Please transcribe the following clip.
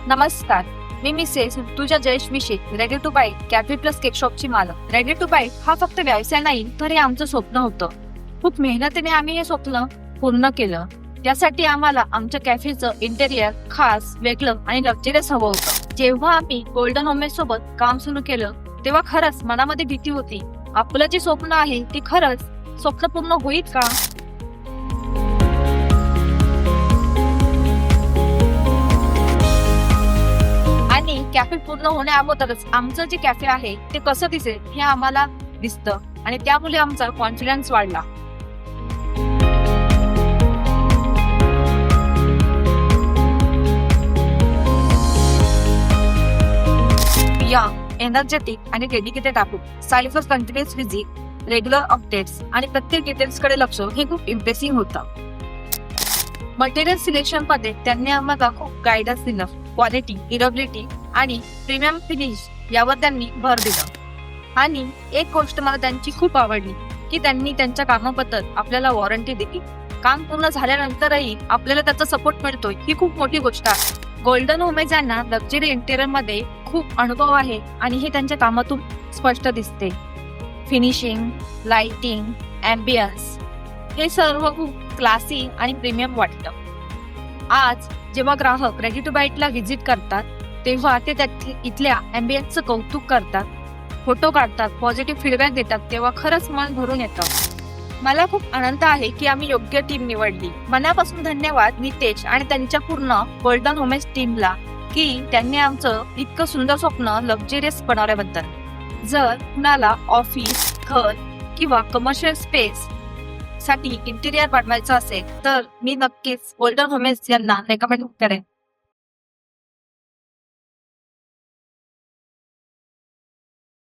नमस्कार, मी Mrs Rutuja Jayesh Vishe, ready to bite cafe plus cake शॉपची मालक. रेडी टू बाईट हा फक्त व्यवसाय नाही, तर हे आमचं स्वप्न होतं. खूप मेहनतीने आम्ही हे स्वप्न पूर्ण केलं. त्यासाठी आम्हाला आमच्या कॅफेचं इंटेरियर खास, वेगळं आणि लक्झरियस हवं होतं. जेव्हा आम्ही गोल्डन होमेज सोबत काम सुरू केलं, तेव्हा खरंच मनामध्ये भीती होती. आपलं जे स्वप्न आहे ते खरंच स्वप्न पूर्ण होईल का? आणि कॅफे पूर्ण होण्या अगोदरच आमचं जे कॅफे आहे ते कसं दिसेल हे आम्हाला दिसतं आणि त्यामुळे आमचा कॉन्फिडन्स वाढला. या एनर्जेटिक आणि डेडिकेटेड आहोत. Side for continuous visit, regular updates आणि प्रत्येक डिटेल्स कडे लक्ष हे खूप इम्प्रेसिव्ह होतं. मटेरियल सिलेक्शन मध्ये त्यांनी आम्हाला खूप गायडन्स दिलं. क्वालिटी, ड्युरेबिलिटी आणि प्रीमियम फिनिश यावर त्यांनी भर दिला. आणि एक गोष्ट मला त्यांची खूप आवडली की त्यांनी त्यांच्या कामाबद्दल आपल्याला वॉरंटी दिली. काम पूर्ण झाल्यानंतरही आपल्याला त्याचा सपोर्ट मिळतोय ही खूप मोठी गोष्ट आहे. गोल्डन होमेज यांना लक्झरी इंटेरियर मध्ये खूप अनुभव आहे आणि हे त्यांच्या कामातून स्पष्ट दिसते. फिनिशिंग, लाइटिंग, अँबियन्स हे सर्व खूप क्लासी आणि प्रीमियम वाटतं. आज जेव्हा ग्राहक रेडी टू बाईटला व्हिजिट करतात तेव्हा ते इथल्या अँबियन्सचं कौतुक करतात, फोटो काढतात, पॉझिटिव्ह फीडबॅक देतात, तेव्हा खरंच मन भरून येतं. मला खूप आनंद आहे की आम्ही योग्य टीम निवडली. मनापासून धन्यवाद नितेश आणि त्यांच्या पूर्ण गोल्डन होमेज टीमला की त्यांनी आमचं इतकं सुंदर स्वप्न लक्झरियस बनवल्याबद्दल. जर कुणाला ऑफिस, घर किंवा कमर्शियल स्पेस साठी इंटिरियर बनवायचं असेल तर मी नक्कीच गोल्डन होमेज यांना रेकमेंड करेन.